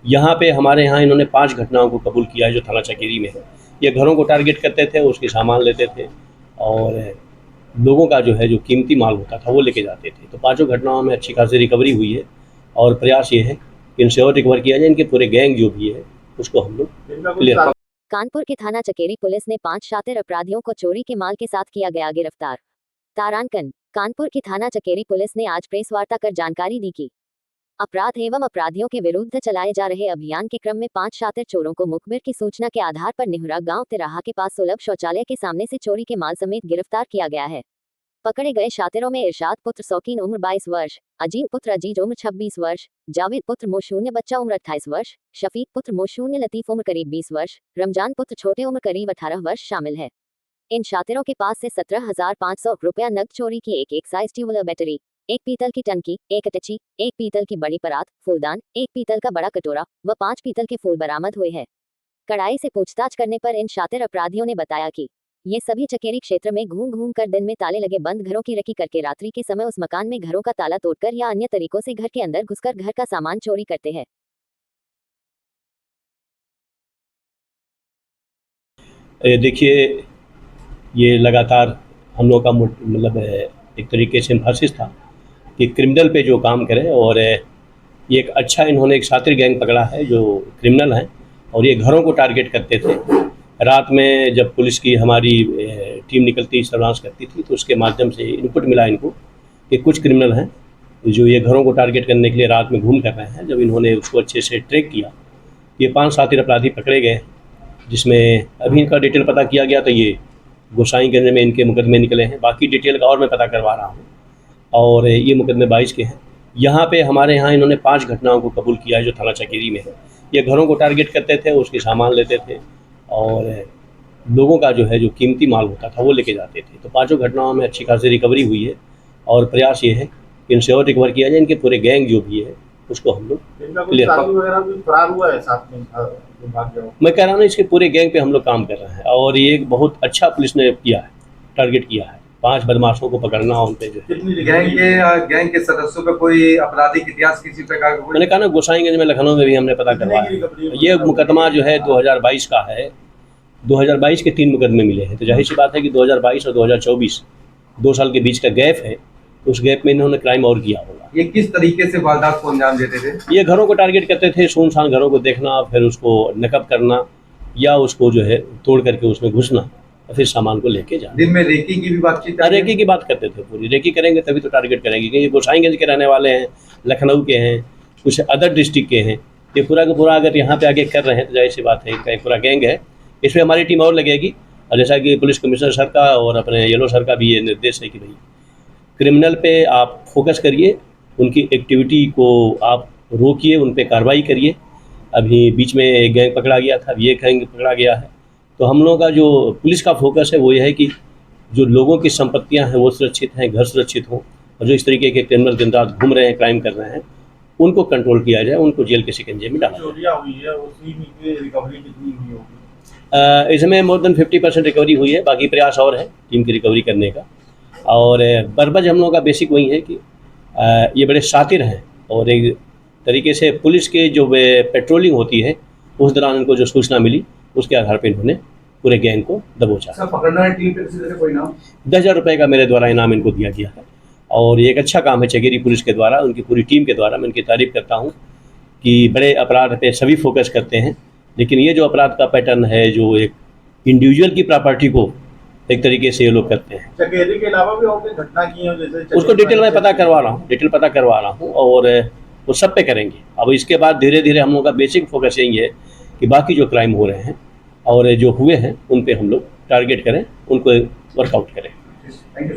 यहाँ पे हमारे यहाँ इन्होंने 5 घटनाओं को कबूल किया है जो थाना चकेरी में है। ये घरों को टारगेट करते थे, उसके सामान लेते थे और लोगों का जो है जो कीमती माल होता था वो लेके जाते थे। तो 5 घटनाओं में अच्छी खासी रिकवरी हुई है और प्रयास ये है कि इनसे और रिकवर किया जाए। इनके पूरे गैंग जो भी है उसको हम लोग क्लियर। कानपुर की थाना चकेरी पुलिस ने 5 शातिर अपराधियों को चोरी के माल के साथ किया गया गिरफ्तार। तारांकन कानपुर की थाना चकेरी पुलिस ने आज प्रेस वार्ता कर जानकारी दी कि अपराध एवं अपराधियों के विरुद्ध चलाए जा रहे अभियान के क्रम में 5 शातिर चोरों को मुखबिर की सूचना के आधार पर निहुरा गांव तिराहा के पास सुलभ शौचालय के सामने से चोरी के माल समेत गिरफ्तार किया गया है। पकड़े गए शातिरों में इरशाद पुत्र शौकीन उम्र 22 वर्ष, अजीम पुत्र अजीज उम्र 26 वर्ष, जावेद पुत्र मोशून्य बच्चा उम्र 28 वर्ष, शफीक पुत्र मोशून्य लतीफ उम्र करीब 20 वर्ष, रमजान पुत्र छोटे उम्र करीब 18 वर्ष शामिल है। इन शातिरों के पास से 17,500 रुपया नकद चोरी की एक एक्साइज ट्यूबुलर बैटरी, एक पीतल की टंकी, एक अटैची, एक पीतल की बड़ी परात, फूलदान, एक पीतल का बड़ा कटोरा व 5 पीतल के फूल बरामद हुए हैं। कड़ाई से पूछताछ करने पर इन शातिर अपराधियों ने बताया कि ये सभी चकेरी क्षेत्र में घूम कर दिन में ताले लगे बंद घरों की रेकी करके रात्रि के समय उस मकान में घरों का ताला तोड़कर या अन्य तरीकों से घर के अंदर घुसकर घर का सामान चोरी करते हैं। देखिए, ये लगातार हम लोग का मतलब एक तरीके से एम्फासिस था कि क्रिमिनल पे जो काम करें और ये एक अच्छा इन्होंने एक शातिर गैंग पकड़ा है जो क्रिमिनल हैं और ये घरों को टारगेट करते थे। रात में जब पुलिस की हमारी टीम निकलती सर्विलांस करती थी तो उसके माध्यम से इनपुट मिला इनको कि कुछ क्रिमिनल हैं जो ये घरों को टारगेट करने के लिए रात में घूम कर रहे हैं। जब इन्होंने उसको अच्छे से ट्रैक किया, ये 5 शातिर अपराधी पकड़े गए, जिसमें अभी इनका डिटेल पता किया गया तो ये गोसाईगंज में इनके मुकदमे निकले हैं। बाकी डिटेल का और मैं पता करवा रहा हूँ और ये मुकदमे 22 के हैं। यहाँ पे हमारे यहाँ इन्होंने 5 घटनाओं को कबूल किया है जो थाना चकेरी में है। ये घरों को टारगेट करते थे, उसके सामान लेते थे और लोगों का जो है जो कीमती माल होता था वो लेके जाते थे। तो 5 घटनाओं में अच्छी खासी रिकवरी हुई है और प्रयास ये है कि इनसे और रिकवर किया जाए। इनके पूरे गैंग जो भी है उसको हम लोग क्लियर। फरार हुआ है साथ में मैं कह रहा हूँ इसके पूरे गैंग पे हम लोग काम कर रहे हैं और ये एक बहुत अच्छा पुलिस ने किया है, टारगेट किया है। 5 बदमाशों को पकड़ना, उन पे जो है गैंग के सदस्यों का कोई आपराधिक इतिहास किसी प्रकार का? मैंने कहा ना, गोसाईगंज में लखनऊ में भी हमने पता करवाया। ये मुकदमा जो है 2022 का है। 2022 के 3 मुकदमे मिले हैं। तो जाहिर सी बात है कि 2022 और 2024 2 साल के बीच का गैप है, उस गैप में इन्होंने क्राइम और किया होगा। ये किस तरीके से वारदात को अंजाम देते थे? ये घरों को टारगेट करते थे, सुनसान घरों को देखना, फिर उसको नकब करना या उसको जो है तोड़ करके उसमें घुसना और फिर सामान को लेके जाना। दिन में रेकी की भी बातचीत? रेकी की बात करते थे, पूरी रेकी करेंगे तभी तो टारगेट करेंगे। क्योंकि ये गोसाईगंज के रहने वाले हैं, लखनऊ के हैं, कुछ अदर डिस्ट्रिक्ट के हैं। ये पूरा का पूरा अगर यहाँ पे आगे कर रहे हैं तो जाहिर सी बात है इनका एक पूरा गैंग है। इसमें हमारी टीम और लगेगी और जैसा कि पुलिस कमिश्नर सर का और अपने येलो सर का भी ये निर्देश है कि भाई क्रिमिनल पे आप फोकस करिए, उनकी एक्टिविटी को आप रोकिए, उन पे कार्रवाई करिए। अभी बीच में एक गैंग पकड़ा गया था, अभी एक गैंग पकड़ा गया है। तो हम लोगों का जो पुलिस का फोकस है वो ये है कि जो लोगों की संपत्तियां हैं वो सुरक्षित हैं, घर सुरक्षित हों, और जो इस तरीके के क्रिमिनल दिन रात घूम रहे हैं, क्राइम कर रहे हैं, उनको कंट्रोल किया जाए, उनको जेल के शिकंजे में डाला जाए। इसमें मोर देन 50% रिकवरी हुई है। बाकी प्रयास और है टीम की रिकवरी करने का। और बर्बज हम लोगों का बेसिक वही है कि ये बड़े शातिर हैं और एक तरीके से पुलिस के जो पेट्रोलिंग होती है उस दौरान इनको जो सूचना मिली उसके आधार पर इन्होंने पूरे गैंग को दबोचा। 10,000 रुपये का मेरे द्वारा इनाम इनको दिया गया है और ये एक अच्छा काम है चकेरी पुलिस के द्वारा, उनकी पूरी टीम के द्वारा। मैं इनकी तारीफ़ करता हूँ कि बड़े अपराध पे सभी फोकस करते हैं, लेकिन ये जो अपराध का पैटर्न है जो एक इंडिविजुअल की प्रॉपर्टी को एक तरीके से ये लोग करते हैं। चकेरी के अलावा भी और कोई घटना की है जैसे? उसको डिटेल में पता करवा रहा हूँ और वो सब पे करेंगे। अब इसके बाद धीरे धीरे हम लोग का बेसिक फोकस यही है कि बाकी जो क्राइम हो रहे हैं और जो हुए हैं उन पे हम लोग टारगेट करें, उनको वर्कआउट करें। Thank you.